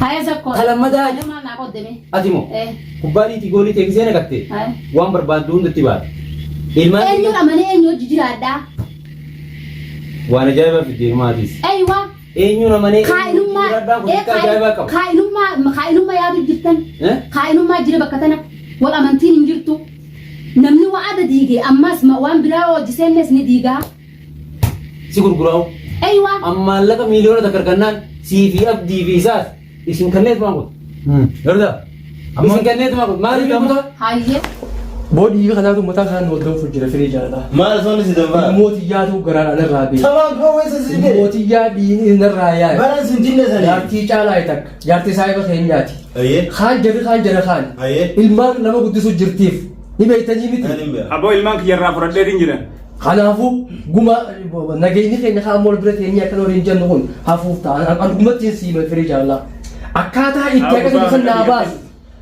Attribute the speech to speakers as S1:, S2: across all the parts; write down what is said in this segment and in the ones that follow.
S1: هاي زكوا
S2: لما ده
S1: أنا ما ناقد دمي
S2: أديمو
S1: إيه
S2: كباري تقولي تكزينه كتير وان بربادون دتبار إلما
S1: أنيو أماني أنيو جدير هذا
S2: وانا جايبه في الدين ما ديس
S1: أيوة
S2: أنيو أماني
S1: خاينما خاينما يا رجل جدا خاينما جري بكتنا ولا منتين نجرتو نمني وعد ديجي أما اسمه وان براو جسين ناس نديجا
S2: سيقول قراو
S1: أيوة
S2: أما لك مليون ذكر كنان سي في أبدي في ساس اسم كنيت ما قلت هذا اسم كنيت ما قلت ما لي كم
S1: هاي
S3: بودي خلاص متى كان ودو فجر في رجال
S4: ما رسول سيدنا
S3: موت ياتو قرار على الرابي
S4: تمام هو يسسيد
S3: موت يادي إن الرايا
S4: برا سنتين نزل
S3: يارتي شالايتك يارتي سايبه خينياتي
S4: أيه
S3: خان جري خان
S4: أيه
S3: المال لما قد يسوي جرتيف نبي تجيبتي
S5: أبو المانك يرى فرد رينجنا
S3: خلافو قما نجيني خينا خامول بريت يعني كانوا رينجن نقول هافوف تان أنا قمت تنسي من في رجال الله أكاتا إتياك تدخل ناباس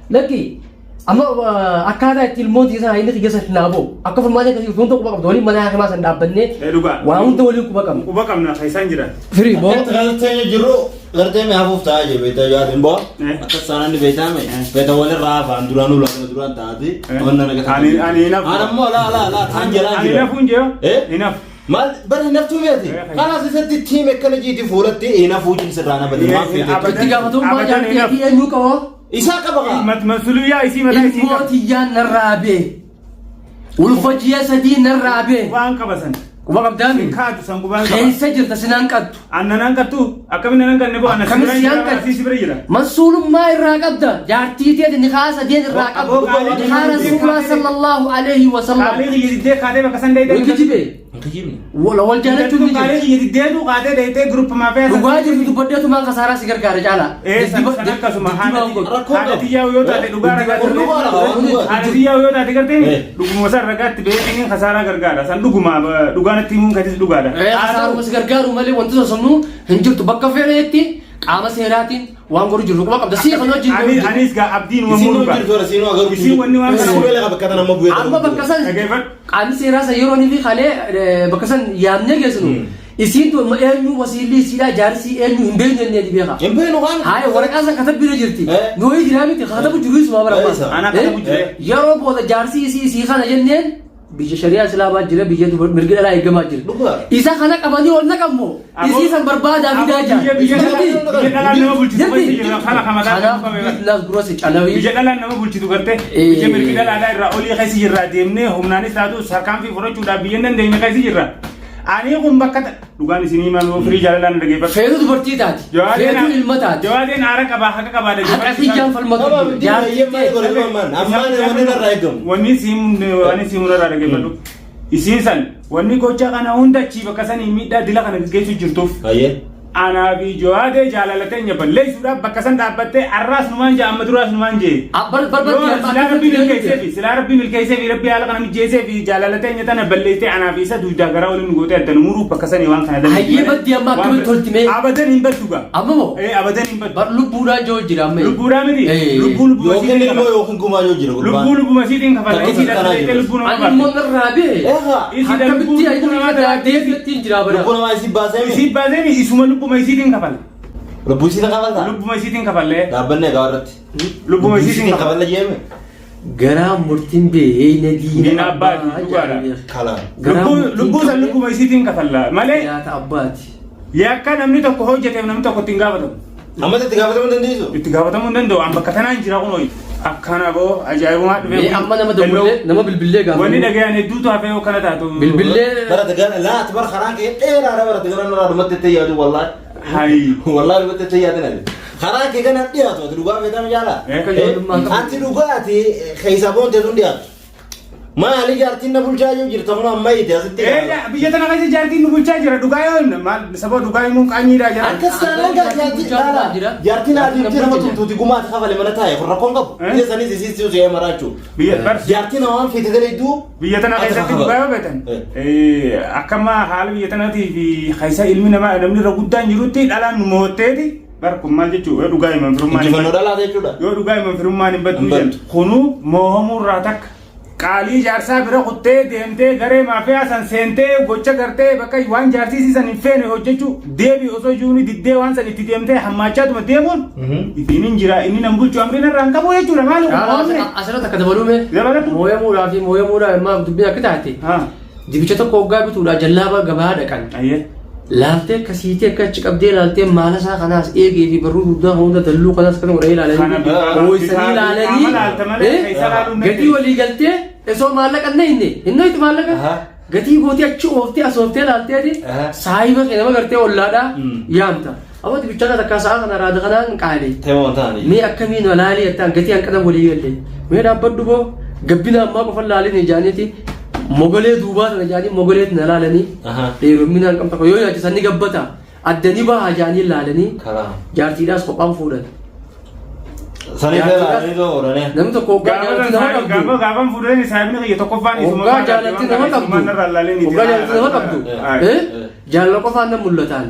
S3: لكن أما أكادا تلمون تيجي هاي نتيجة سنابو أكفر ما جاك يفهم تو كوبا دولي منا هكما سندابني وهم دولي كوبا كم
S5: نا خيسان جرا
S3: فري بو
S4: غلطة جرو غلطة ما هفوف تاجي بيتا جاتين بو أكسانا ني بيتا مي بيتا ولا راف عندورانو لا عندوران تادي أنا نك أنا مو لا تانجلا
S5: أنا نفونجيو إنف
S4: ما بره نفتو ميتي خلاص سدي تيم كنا جيتي فورتي إنا فوجين سرانا بدي ما في
S3: تيجا فتو ما جاك ينو كوا
S4: إساك بقى
S5: مسؤولية إسي متى إسي
S3: الموت يان الرابي والفجية سدين الرابي
S5: وان كبسن
S3: وقف دامي
S5: كاتو سانكوبان
S3: خين سجل تسنان كات
S5: أنا نانكتو أكمل نانكت نبوا أنا
S3: كم سيان كات مسؤول ما الراقب ده جارتي تي النخاس دين الراقب نخاس رسول الله صلى الله عليه وسلم
S5: عليه يدي كاده بكسن ده
S3: وكتبه ولا والجانة تقول
S5: عليه يدي ده كاده ده جروب ما فيه
S3: رواجي في تبدأ تمان خسارة سكر كارج على
S5: إيه سنك كسمة هذا تيجي ويوتا لغارة هذا تيجي ويوتا تكرتين لغم وسر رجعت بيتين خسارة كرجارة سن لغارة تيمون كتير لغارة
S3: خسارة بس كرجارة ومالي وانتو سمنو هنجر تبقى في رأيتي قام سيراتين وان غوري جلوك ما قبل سير خلنا جيل
S5: أنيس كا عبدين ومولوكا يسير وني وان
S4: سويله بكتنا ما بويدا
S3: أما بكسان قام سيرا سيروني في خاله بكسان يامنه جسنو يسين تو إلمي وسيلي سيلا جارسي إلمي إمبين جنيه دي بيها
S4: إمبين وقال
S3: هاي ورك أزا كتب بيرجرتي نوي جرامي تخاطب جلوس ما برا
S5: أنا كتب جري
S3: يا رب هذا جارسي سي خانة جنين بيجي شريعة سلامات جرا بيجي تو مرجع لا يجمع جرا إذا خانة كماني ولا كمو إذا سن برباد أبي داجا
S5: بيجي كلا نما بولتي تو خلا خمسة
S3: لا بروسي أنا
S5: بيجي كلا نما بولتي تو كرته بيجي مرجع لا لا رأولي خيسي جرا ديمني هم ناني ساتو سركان في فرج ودا بيجي نندي خيسي جرا أنا يقوم بكت لغاني سينما لو فري جالنا نرجع بس
S3: فيرو تبرتي تات فيرو المتات
S5: جوادين عارك أبا حكا كبا ده
S3: حكي جام في المطلوب
S4: يا
S5: وني سيم نرى بدو إسيسان وني كوتشا أنا هوندا تشيبا كساني ميدا دلا كنا نسجي جرتوف أنا في جواد جالالتين يبل ليس ولا بكسان دابته الراس نمانجا أمد راس نمانجا سلا ربي الكيسة سلا ربي الكيسة في ربي على كنا مجيسة في جالالتين يتنا بليته أنا في سد وجا كراول نقطة تنمرو بكسان يوان كنا دل
S3: هي بدي أما كم تلتمي
S5: أبدا نبتوكا
S3: أمامه
S5: إيه أبدا نبت
S3: لبورا جو جرامي
S5: لبورا مدي لبو مسيدين كفلا إيش ده لبو
S3: أنا من الرابع حتى بدي أقول هذا ديفيد تيجرابنا
S4: لبونا ما يصير بازم
S5: يصير بعدين يسمى لبو مسيدين كفلا
S4: لبو سيدا كفلا
S5: لبو مسيدين كفلا
S4: دابنة قارت
S5: لبو مسيدين
S4: كفلا جيمه
S3: غرام مرتين به ندي
S5: من أباد
S4: كلا
S5: لبو سال لبو مسيدين كفلا ماله
S3: يا أباد
S5: يا كان نمني تكو هوجة نمني تكو تنقابته
S4: أما تتقابل من دنديسو
S5: تتقابل من دندو أم بكتنا إنجرا كونوي أكنا بو أجايب ما
S3: تبي أما نما بالبلة قام
S5: وني دقيقة ندوتو أفيه وكنا تاتو
S3: بالبلة
S4: ترى تقول لا تبر خراك إيه لا ترى تقول أنا رمت تيجي والله
S5: هاي
S4: والله رمت تيجي أنا خراك كنا ديات وتلقى في دم جالا أنت لقاتي خيسابون تدون ديات ما علي جارتين نقول جايو جرتهم ما يدي أصدق
S5: إيه بيجتنا كذي جارتين نقول جاي دقايون ما سبب دقايون مو كأني راجع
S4: أكسرنا جارتين هذه ترى ما تنتو تقوم تخاف لما نتاعي فرقون قب إذا سني زيزي زي مراتشو جارتين هون في تدريدو
S5: بيجتنا كذي دقايون بيتن إيه أكما حال بيجتنا تي في خيسا علمنا ما نمني رقودان جروتي على نموتة barku mal jechu dugai man firman
S4: Gimana dah lah jechu dah
S5: yo dugai man firman bet nujen khunu mohomur ratak qaalii jaarsaa bira kuttee deemtee garee maafiyaa san seentee gocha gartee bakka waan jaarsisii san hin feene hojjechuu deebii osoo juuni diddee waan san itti deemtee hammachaatuma deemuun ittiin hin jira inni nan bulchu amriin irraan qabu jechuudha maali
S3: asirratti akka dabaluume mooyamuudhaa fi mooyamuudhaa immoo dubbiin akka taate dibicha tokko hoggaa bituudha jallaaba gabaa dhaqan laaltee akkasiitee akka achi qabdee laaltee maala isaa kanaas eegee fi barruu guddaa hunda dalluu kanaas kan godhee ilaalanii ooyisanii ilaalanii gatii walii galtee osoo maallaqa inni itti maallaqa gatii gootii achi ooftee asooftee laalteeti saayiba kee nama gartee ollaadhaa yaamta amma dibicha kana takkaa sa'a kana raada kanaan qaalee mee akkamiin walaalii jettaan gatii hanqatan walii galle mee dhaabbadhu boo gabbina ammaa qofan laalin ijaaniiti mogolee duubaa sana jaanii mogolee na laalanii dheerumminaan qabta yoo nyaachisan ni gabbata addanii bahaa jaanii laalanii jaartiidhaas kophaan fuudhan. Namni tokko hoggaa jaalatti nama qabdu.
S5: Gaafan fuudhanii saayibni kiyya tokkoffaan
S3: hoggaa jaalatti nama qabdu. Hoggaa jaalatti nama qabdu. Jaalala qofaan na mul'atan.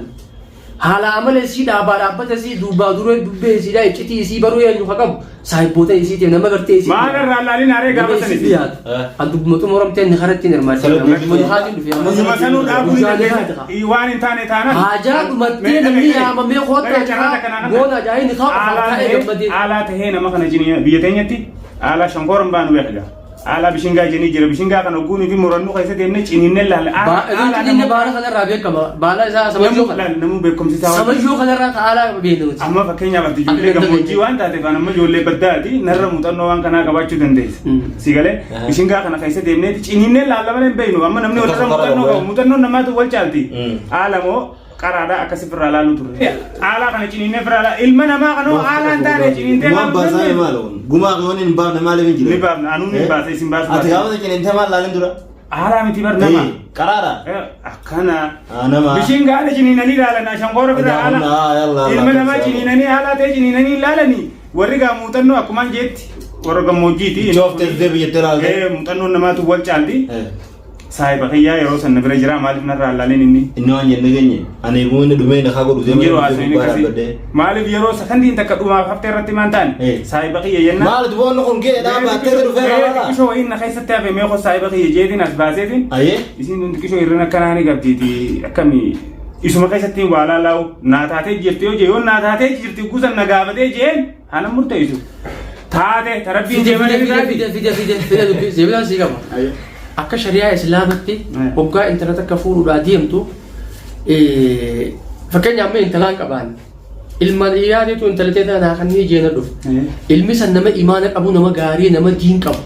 S3: Haala amala isii dhaabbata isii duubaa duree dubbee isiidhaa iccitii isii baruu eenyu haa qabu saayibboota isiitiif nama gartee isii.
S5: Maal irraa laalin haree gaafa saniti.
S3: Addubbimmatu moramtee ni karatti hin hirmaatti.
S5: Nama sanuu dhaabuun waan hin taane taana.
S3: Haajaa dhumattee namni yaamamee koottaa goona ajaa'ii ni kaa'u ta'ee gammadee.
S5: Haalaa tahee nama kana jiniin biyya teenyatti haalaa shonkooraan baanu beekda. Ala bishingaa jenii jira bishingaa kana guunii fi murannoo keessa deemnee ciniinnee laala.
S3: Ciniinnee baala kanarraa beekama baala isaa samayyoo kana.
S5: Namuu beekumsisaa waan.
S3: Samayyoo kanarraa haala beekamuuti.
S5: Amma fakkeenyaaf ati ijoollee gammoojjii waan taateef amma ijoollee baddaati narra muuxannoo waan kanaa qabaachuu dandeessa. Sigalee bishingaa kana keessa deemnee ciniinnee laala malee hin beeknu amma namni walirra muuxannoo qabu muuxannoon namaatu wal caalti. Haala moo qaraadhaa akkasi firraa laaluu ture. Haala kana ciniinnee firraa laalaa ilma namaa kanoo haalaan taane ciniintee
S4: laaluu. Gumaa qoonni hin baafne maaliif hin jiru?
S5: Ni baafne anuun hin baase isin baasu.
S4: Ati gaafa ciniintee maal laalin dura?
S5: Haala miti bar nama.
S4: Qaraadha.
S5: Akkana.
S4: Nama.
S5: Bishin gaala ciniinanii laalan shankoora bira haala. Ilma namaa ciniinanii haala ta'e ciniinanii laalanii warri gaa muuxannoo akkumaan jeetti warra gammoojjiiti.
S4: Chooftee dhufee biyyatti laalte.
S5: Muuxannoon namaatu wal caalti. Saayiba kiyyaa yeroo san bira jira maaliif narraa laaleen inni.
S4: Inni waan jenne geenye ani muunni dhumee na kaa godhu
S5: maaliif yeroo sakandiin takka dhumaaf haftee irratti maan taane saayiba kiyya jenna.
S4: Maal duboonni kun gee dhaabbattee dhufee laala.
S5: Xiqqishoo wayiin na keessatti hafe meeqoo saayiba kiyya jeetiin as baaseetiin. Isin kun xiqqishoo irreen akkanaa ni qabdiiti akkamii isuma keessatti waa laalaa'u naa taatee jirti yoo jee yoo naa taatee jirti guusan na gaafatee jeen haala murteessu. Taate tarabbiin
S3: deemanii akka shari'aa islaamatti hoggaa intalata akka fuudhuudhaa deemtu fakkeenyaaf mee intalaan qabaan ilma dhiiraatiitu intalatee tanaa kan ni jeena dhufu ilmi san nama imaana qabu nama gaarii nama diin qabu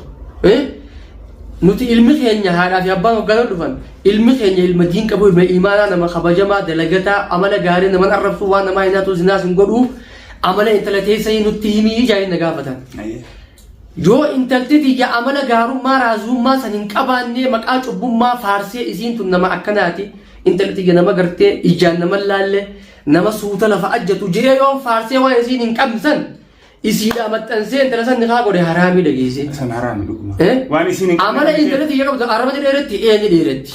S3: nuti ilmi keenya haadhaa fi abbaan hoggaa dhufan ilmi keenya ilma diin qabu ilma imaanaa nama kabajamaa dalagataa amala gaarii nama arrabsu waan namaa hinaatu zinaas hin godhu amala intalatee sayii nutti himii jaayina gaafatan. Yoo intalti tiyya amala gaarummaa raazummaa san hin qabaannee maqaa cubbummaa faarsee isiin tun nama akkanaati intalti tiyya nama gartee ijaan nama laalle nama suuta lafa ajjatu jiree yoo faarsee waan isiin hin qabsan isiidha maxxansee intala san niqaa godhe haraamii dhageesse.
S5: San haraamii dhuguma. Waan isiin hin
S3: amala intalti tiyya qabdu arraba dheeratti eenyu dheeratti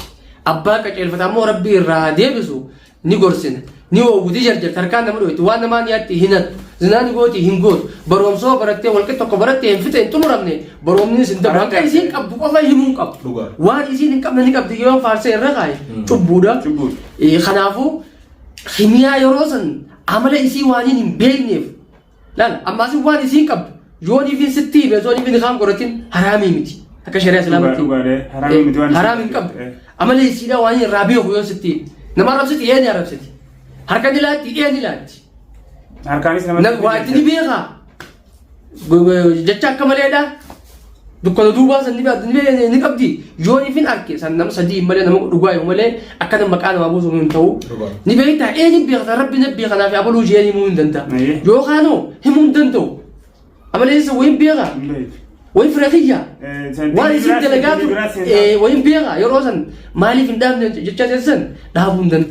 S3: abbaa qaceelfata ammoo rabbii irraa deebisu ni gorsina ni oowwuti jarjar tarkaan nama dho'itu waan namaan yaatti hinattu. Zinaan gooti hin gootu baroomsoo barattee walqixxee tokko barattee hin fixe hin xumuramne baroomnis hin dabalu akka isiin qabdu qofa himuu hin qabdu waan isiin hin qabne ni qabdi yoo faarsee irra kaaye cubbuudha. Kanaafuu himiyaa yeroo san amala isii waan hin beekneef laal ammaas waan isiin qabdu yoo dhiifin sitti hime yoo dhiifin kaan qoratin haraamii miti akka shari'aa islaamatti haraamii hin qabdu amala isiidha waan hin irraa beeku yoo sitti nama arrabsiti eenyu arrabsiti harka ni laatti eenyu laatti.
S5: Harkaanis
S3: nama waa itti ni beekaa jecha akka maleedha dukkana duubaa san ni qabdi yoo ifin arke san nama sadii malee nama dhugaa yoo malee akka nama maqaa namaa buusu hin ta'u ni beektaa eenyu beektaa rabbi na beekanaa fi abaluu jeen himuu hin danda'a yookaanoo himuu hin danda'u amalee isa wayin beekaa wayin firakiyyaa waan isin dalagaatu wayin beekaa yeroo san maaliif hin dhaabne jecha teessan dhaabuu hin danda'a.